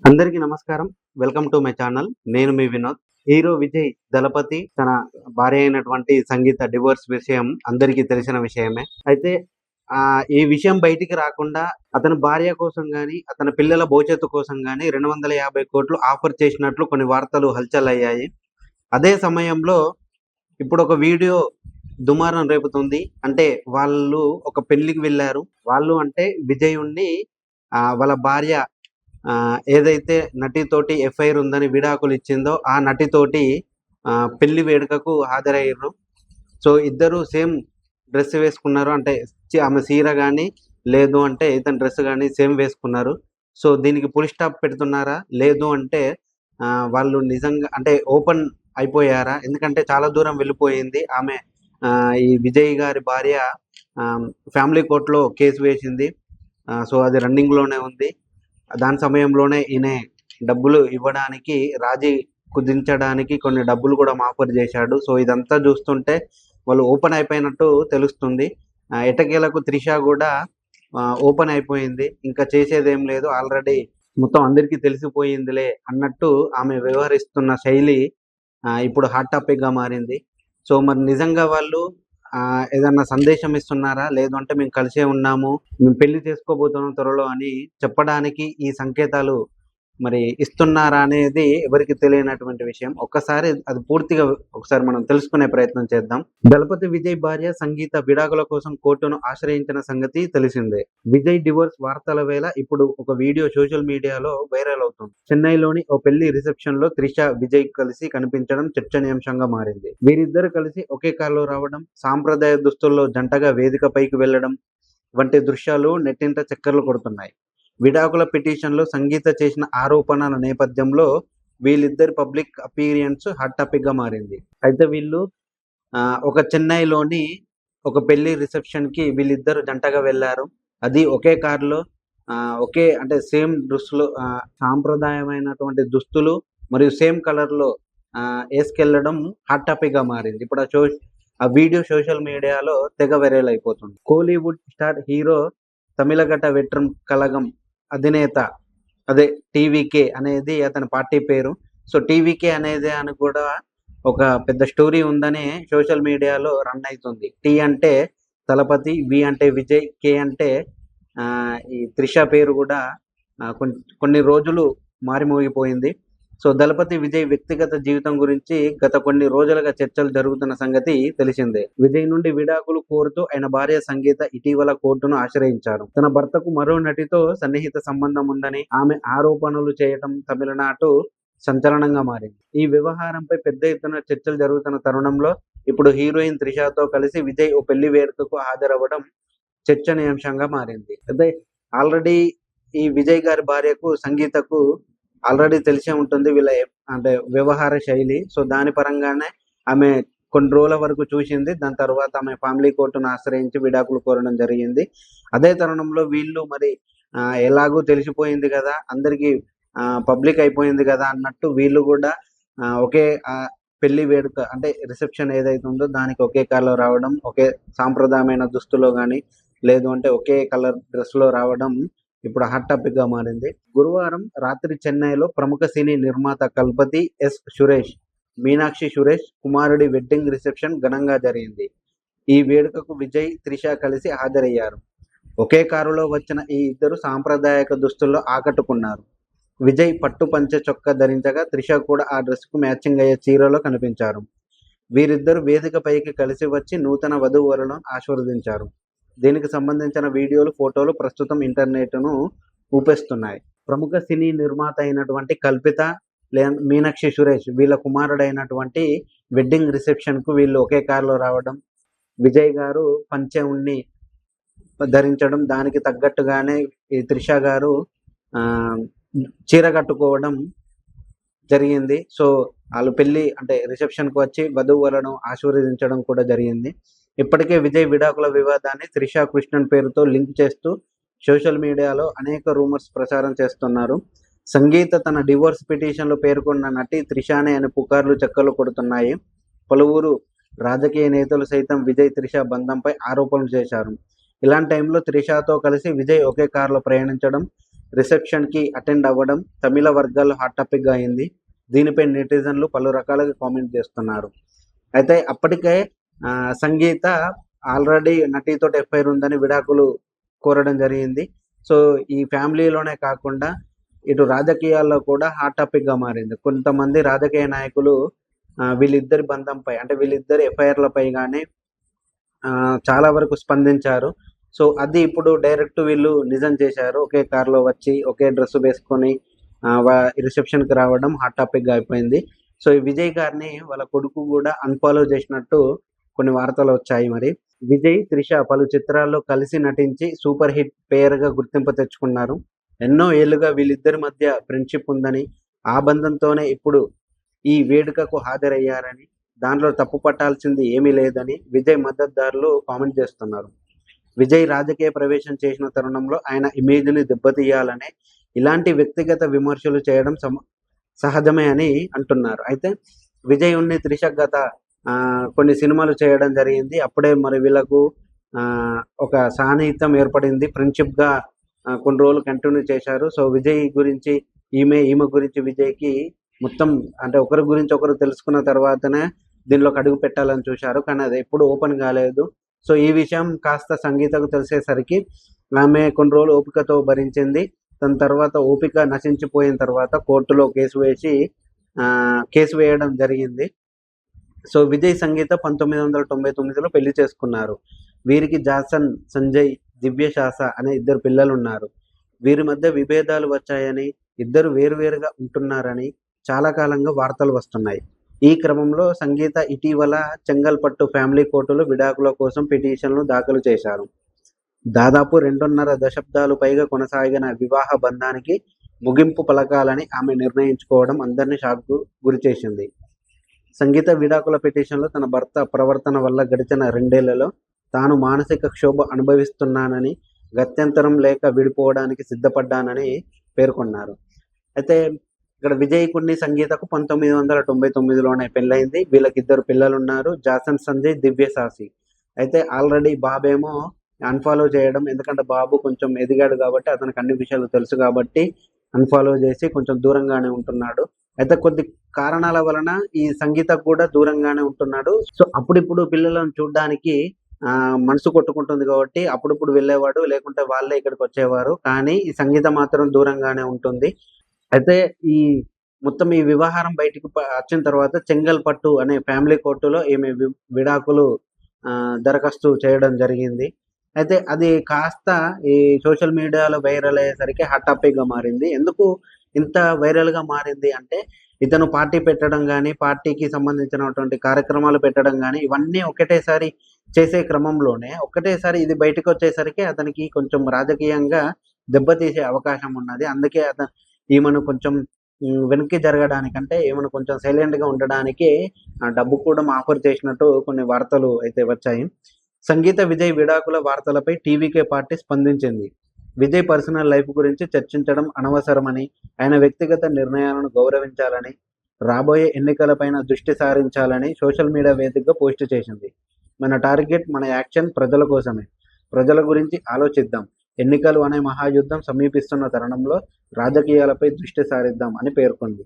అందరికీ నమస్కారం. Welcome to my channel. నేను మీ వినోద్. హీరో విజయ్ దళపతి తన భార్య అయినటువంటి సంగీత డివోర్స్ విషయం అందరికీ తెలిసిన విషయమే. అయితే ఈ విషయం బయటికి రాకుండా అతని భార్య కోసం గాని, అతని పిల్లల భవిష్యత్తు కోసం గాని 250 కోట్లు ఆఫర్ చేసినట్లు కొన్ని వార్తలు హల్చల్ అయ్యాయి. అదే సమయంలో ఇప్పుడు ఒక వీడియో దుమారం రేపుతుంది. అంటే వాళ్ళు ఒక పెళ్ళికి వెళ్లారు. వాళ్ళు అంటే విజయుడిని వాళ్ళ భార్య ఏదైతే నటితోటి ఎఫ్ఐఆర్ ఉందని విడాకులు ఇచ్చిందో ఆ నటితోటి పెళ్లి వేడుకకు హాజరయ్యారు. సో ఇద్దరు సేమ్ డ్రెస్ వేసుకున్నారు. అంటే ఆమె చీర గాని లేదు అంటే ఇతని డ్రెస్ గాని సేమ్ వేసుకున్నారు. సో దీనికి ఫుల్ స్టాప్ పెడుతున్నారా? లేదు అంటే వాళ్ళు నిజంగా అంటే ఓపెన్ అయిపోయారా? ఎందుకంటే చాలా దూరం వెళ్ళిపోయింది. ఆమె ఈ విజయ్ గారి భార్య ఫ్యామిలీ కోర్ట్‌లో కేసు వేసింది. సో అది రన్నింగ్‌లోనే ఉంది. దాని సమయంలోనే ఈయన డబ్బులు ఇవ్వడానికి రాజీ కుదించడానికి కొన్ని డబ్బులు కూడా ఆఫర్ చేశాడు. సో ఇదంతా చూస్తుంటే వాళ్ళు ఓపెన్ అయిపోయినట్టు తెలుస్తుంది. ఎట్టకేలకు త్రిష కూడా ఓపెన్ అయిపోయింది. ఇంకా చేసేదేం లేదు. ఆల్రెడీ మొత్తం అందరికీ తెలిసిపోయిందిలే అన్నట్టు ఆమె వ్యవహరిస్తున్న శైలి ఇప్పుడు హాట్ టాపిక్‌గా మారింది. సో మరి నిజంగా వాళ్ళు ఏదన్నా సందేశం ఇస్తున్నారా? లేదు అంటే మేము కలిసే ఉన్నాము, మేము పెళ్లి చేసుకోబోతున్నాం త్వరలో అని చెప్పడానికి ఈ సంకేతాలు మరి ఇస్తున్నారా అనేది ఎవరికీ తెలియనటువంటి విషయం. ఒక్కసారి అది పూర్తిగా ఒకసారి మనం తెలుసుకునే ప్రయత్నం చేద్దాం. దళపతి విజయ్ భార్య సంగీత విడాకుల కోసం కోర్టును ఆశ్రయించిన సంగతి తెలిసిందే. విజయ్ డివోర్స్ వార్తల వేళ ఇప్పుడు ఒక వీడియో సోషల్ మీడియాలో వైరల్ అవుతుంది. చెన్నైలోని ఓ పెళ్లి రిసెప్షన్ లో త్రిష, విజయ్ కలిసి కనిపించడం చర్చనీయాంశంగా మారింది. వీరిద్దరు కలిసి ఒకే కారులో రావడం, సాంప్రదాయ దుస్తుల్లో జంటగా వేదికపైకి వెళ్లడం వంటి దృశ్యాలు నెట్టింట చక్కర్లు కొడుతున్నాయి. విడాకుల పిటిషన్లో సంగీత చేసిన ఆరోపణల నేపథ్యంలో వీళ్ళిద్దరి పబ్లిక్ అపీరియన్స్ హాట్ టాపిక్ గా మారింది. అయితే వీళ్ళు ఒక చెన్నైలోని ఒక పెళ్లి రిసెప్షన్ కి వీళ్ళిద్దరు జంటగా వెళ్లారు. అది ఒకే కారులో ఒకే అంటే సేమ్ దుస్తులు, సాంప్రదాయమైనటువంటి దుస్తులు మరియు సేమ్ కలర్ లో వేసుకెళ్లడం హాట్ టాపిక్ గా మారింది. ఇప్పుడు ఆ వీడియో సోషల్ మీడియాలో తెగ వైరల్ అయిపోతుంది. కోలీవుడ్ స్టార్ హీరో తమిళగడ్డ వెట్రం కళగం అధినేత అదే టీవీకే అనేది అతని పార్టీ పేరు. సో టీవీకే అనేది అని కూడా ఒక పెద్ద స్టోరీ ఉందని సోషల్ మీడియాలో రన్ అవుతుంది. టీ అంటే దళపతి, వి అంటే విజయ్, కే అంటే ఈ త్రిష పేరు కూడా కొన్ని రోజులు మారిమోగిపోయింది. సో దళపతి విజయ్ వ్యక్తిగత జీవితం గురించి గత కొన్ని రోజులుగా చర్చలు జరుగుతున్న సంగతి తెలిసిందే. విజయ్ నుండి విడాకులు కోరుతూ ఆయన భార్య సంగీత ఇటీవల కోర్టును ఆశ్రయించారు. తన భర్తకు మరో నటితో సన్నిహిత సంబంధం ఉందని ఆమె ఆరోపణలు చేయటం తమిళనాడు సంచలనంగా మారింది. ఈ వ్యవహారంపై పెద్ద ఎత్తున చర్చలు జరుగుతున్న తరుణంలో ఇప్పుడు హీరోయిన్ త్రిషతో కలిసి విజయ్ ఓ పెళ్లి వేడుకకు హాజరవ్వడం చర్చనీయాంశంగా మారింది. అయితే ఆల్రెడీ ఈ విజయ్ గారి భార్యకు సంగీతకు ఆల్రెడీ తెలిసే ఉంటుంది వీళ్ళ అంటే వ్యవహార శైలి. సో దాని పరంగానే ఆమె కొన్ని రోజుల వరకు చూసింది. దాని తర్వాత ఆమె ఫ్యామిలీ కోర్టును ఆశ్రయించి విడాకులు కోరడం జరిగింది. అదే తరుణంలో వీళ్ళు మరి ఎలాగో తెలిసిపోయింది కదా, అందరికీ పబ్లిక్ అయిపోయింది కదా అన్నట్టు వీళ్ళు కూడా ఒకే పెళ్లి వేడుక అంటే రిసెప్షన్ ఏదైతే ఉందో దానికి ఒకే కార్లో రావడం, ఒకే సాంప్రదాయమైన దుస్తులో కానీ లేదు అంటే ఒకే కలర్ డ్రెస్ లో రావడం ఇప్పుడు హాట్ టాపిక్ గా మారింది. గురువారం రాత్రి చెన్నైలో ప్రముఖ సినీ నిర్మాత కల్పతి ఎస్ సురేష్, మీనాక్షి సురేష్ కుమారుడి వెడ్డింగ్ రిసెప్షన్ ఘనంగా జరిగింది. ఈ వేడుకకు విజయ్, త్రిష కలిసి హాజరయ్యారు. ఒకే కారులో వచ్చిన ఈ ఇద్దరు సాంప్రదాయక దుస్తుల్లో ఆకట్టుకున్నారు. విజయ్ పట్టు పంచె చొక్కా ధరించగా త్రిష కూడా ఆ డ్రెస్ కు మ్యాచింగ్ అయ్యే చీరలో కనిపించారు. వీరిద్దరు వేదిక పైకి కలిసి వచ్చి నూతన వధూవరులను ఆశీర్వదించారు. దీనికి సంబంధించిన వీడియోలు, ఫోటోలు ప్రస్తుతం ఇంటర్నెట్ను ఊపేస్తున్నాయి. ప్రముఖ సినీ నిర్మాత అయినటువంటి కల్పిత మీనాక్షి సురేష్ వీళ్ళ కుమారుడైనటువంటి వెడ్డింగ్ రిసెప్షన్ కు వీళ్ళు ఒకే కారులో రావడం, విజయ్ గారు పంచె ఉన్ని ధరించడం, దానికి తగ్గట్టుగానే ఈ త్రిష గారు చీర కట్టుకోవడం జరిగింది. సో వాళ్ళు పెళ్లి అంటే రిసెప్షన్ కు వచ్చి వధూవరులను ఆశీర్వదించడం కూడా జరిగింది. ఇప్పటికే విజయ్ విడాకుల వివాదాన్ని త్రిష కృష్ణన్ పేరుతో లింక్ చేస్తూ సోషల్ మీడియాలో అనేక రూమర్స్ ప్రచారం చేస్తున్నారు. సంగీత తన డివోర్స్ పిటిషన్లో పేర్కొన్న నటి త్రిషానే అని పుకార్లు చక్కర్లు కొడుతున్నాయి. పలువురు రాజకీయ నేతలు సైతం విజయ్, త్రిష బంధంపై ఆరోపణలు చేశారు. ఇలాంటి టైంలో త్రిషతో కలిసి విజయ్ ఒకే కారులో ప్రయాణించడం రిసెప్షన్కి అటెండ్ అవ్వడం తమిళ వర్గాల్లో హాట్ టాపిక్గా అయింది. దీనిపై నెటిజన్లు పలు రకాలుగా కామెంట్ చేస్తున్నారు. అయితే అప్పటికే సంగీత ఆల్రెడీ నటితోటి ఎఫ్ఐఆర్ ఉందని విడాకులు కోరడం జరిగింది. సో ఈ ఫ్యామిలీలోనే కాకుండా ఇటు రాజకీయాల్లో కూడా హాట్ టాపిక్గా మారింది. కొంతమంది రాజకీయ నాయకులు వీళ్ళిద్దరి బంధంపై అంటే వీళ్ళిద్దరి ఎఫ్ఐఆర్లపై కానీ చాలా వరకు స్పందించారు. సో అది ఇప్పుడు డైరెక్ట్ వీళ్ళు నిజం చేశారు. ఒకే కార్లో వచ్చి ఒకే డ్రెస్ వేసుకొని రిసెప్షన్కి రావడం హాట్ టాపిక్గా అయిపోయింది. సో ఈ విజయ్ గారిని వాళ్ళ కొడుకు కూడా అన్ఫాలో చేసినట్టు కొన్ని వార్తలు వచ్చాయి. మరి విజయ్, త్రిష పలు చిత్రాల్లో కలిసి నటించి సూపర్ హిట్ పేరుగా గుర్తింపు తెచ్చుకున్నారు. ఎన్నో ఏళ్లుగా వీళ్ళిద్దరి మధ్య ఫ్రెండ్షిప్ ఉందని, ఆ బంధంతోనే ఇప్పుడు ఈ వేడుకకు హాజరయ్యారని, దాంట్లో తప్పు పట్టాల్సింది ఏమీ లేదని విజయ్ మద్దతుదారులు కామెంట్ చేస్తున్నారు. విజయ్ రాజకీయ ప్రవేశం చేసిన తరుణంలో ఆయన ఇమేజ్ని దెబ్బతీయాలనే ఇలాంటి వ్యక్తిగత విమర్శలు చేయడం సహజమే అని అంటున్నారు. అయితే విజయ్ ఉన్ని త్రిష గత కొన్ని సినిమాలు చేయడం జరిగింది. అప్పుడే మరి వీళ్ళకు ఒక సాన్నిహిత్యం ఏర్పడింది. ఫ్రెండ్షిప్గా కొన్ని రోజులు కంటిన్యూ చేశారు. సో విజయ్ గురించి ఈమె గురించి విజయ్కి మొత్తం అంటే ఒకరి గురించి ఒకరు తెలుసుకున్న తర్వాతనే దీనిలోకి అడుగు పెట్టాలని చూశారు. కానీ అది ఎప్పుడు ఓపెన్ కాలేదు. సో ఈ విషయం కాస్త సంగీతకు తెలిసేసరికి ఆమె కొన్ని రోజులు ఓపికతో భరించింది. దాని తర్వాత ఓపిక నశించిపోయిన తర్వాత కోర్టులో కేసు వేయడం జరిగింది. సో విజయ్ సంగీత 1999లో పెళ్లి చేసుకున్నారు. వీరికి జాసన్ సంజయ్, దివ్యశాస అనే ఇద్దరు పిల్లలు ఉన్నారు. వీరి మధ్య విభేదాలు వచ్చాయని, ఇద్దరు వేరువేరుగా ఉంటున్నారని చాలా కాలంగా వార్తలు వస్తున్నాయి. ఈ క్రమంలో సంగీత ఇటీవల చెంగల్పట్టు ఫ్యామిలీ కోర్టులో విడాకుల కోసం పిటిషన్లు దాఖలు చేశారు. దాదాపు 2.5 దశాబ్దాలు పైగా కొనసాగిన వివాహ బంధానికి ముగింపు పలకాలని ఆమె నిర్ణయించుకోవడం అందరినీ షాక్కు గురిచేసింది. సంగీత విడాకుల పిటిషన్లో తన భర్త ప్రవర్తన వల్ల గడిచిన 2 ఏళ్లలో తాను మానసిక క్షోభ అనుభవిస్తున్నానని, గత్యంతరం లేక విడిపోవడానికి సిద్ధపడ్డానని పేర్కొన్నారు. అయితే ఇక్కడ విజయ్కుని సంగీతకు 1999లోనే పెళ్ళైంది. వీళ్ళకి 2 పిల్లలు ఉన్నారు, జాసన్ సంజయ్, దివ్యసాసి. అయితే ఆల్రెడీ బాబేమో అన్ఫాలో చేయడం, ఎందుకంటే బాబు కొంచెం ఎదిగాడు కాబట్టి అతనికి అన్ని విషయాలు తెలుసు కాబట్టి అన్ఫాలో చేసి కొంచెం దూరంగానే ఉంటున్నాడు. అయితే కొద్ది కారణాల వలన ఈ సంగీతకు కూడా దూరంగానే ఉంటున్నాడు. సో అప్పుడిప్పుడు పిల్లలను చూడడానికి మనసు కొట్టుకుంటుంది కాబట్టి అప్పుడప్పుడు వెళ్ళేవాడు, లేకుంటే వాళ్ళే ఇక్కడికి వచ్చేవారు. కానీ ఈ సంగీత మాత్రం దూరంగానే ఉంటుంది. అయితే ఈ మొత్తం ఈ వ్యవహారం బయటికి వచ్చిన తర్వాత చెంగల్పట్టు అనే ఫ్యామిలీ కోర్టులో ఈమె విడాకులు దరఖాస్తు చేయడం జరిగింది. అయితే అది కాస్త ఈ సోషల్ మీడియాలో వైరల్ అయ్యేసరికి హాట్ టాపిక్గా మారింది. ఎందుకు ఇంత వైరల్గా మారింది అంటే, ఇతను పార్టీ పెట్టడం కానీ, పార్టీకి సంబంధించినటువంటి కార్యక్రమాలు పెట్టడం కానీ, ఇవన్నీ ఒకటేసారి చేసే క్రమంలోనే ఒకటేసారి ఇది బయటకు వచ్చేసరికి అతనికి కొంచెం రాజకీయంగా దెబ్బతీసే అవకాశం ఉన్నది. అందుకే ఈమెను కొంచెం వెనక్కి జరగడానికంటే ఈమెను కొంచెం సైలెంట్గా ఉండడానికి డబ్బు కూడా ఆఫర్ చేసినట్టు కొన్ని వార్తలు అయితే వచ్చాయి. సంగీత విజయ్ విడాకుల వార్తలపై టీవీకే పార్టీ స్పందించింది. విజయ్ పర్సనల్ లైఫ్ గురించి చర్చించడం అనవసరమని, ఆయన వ్యక్తిగత నిర్ణయాలను గౌరవించాలని, రాబోయే ఎన్నికలపైన దృష్టి సారించాలని సోషల్ మీడియా వేదికగా పోస్ట్ చేసింది. మన టార్గెట్, మన యాక్షన్ ప్రజల కోసమే. ప్రజల గురించి ఆలోచిద్దాం. ఎన్నికలు అనే మహాయుద్ధం సమీపిస్తున్న తరుణంలో రాజకీయాలపై దృష్టి సారిద్దాం అని పేర్కొంది.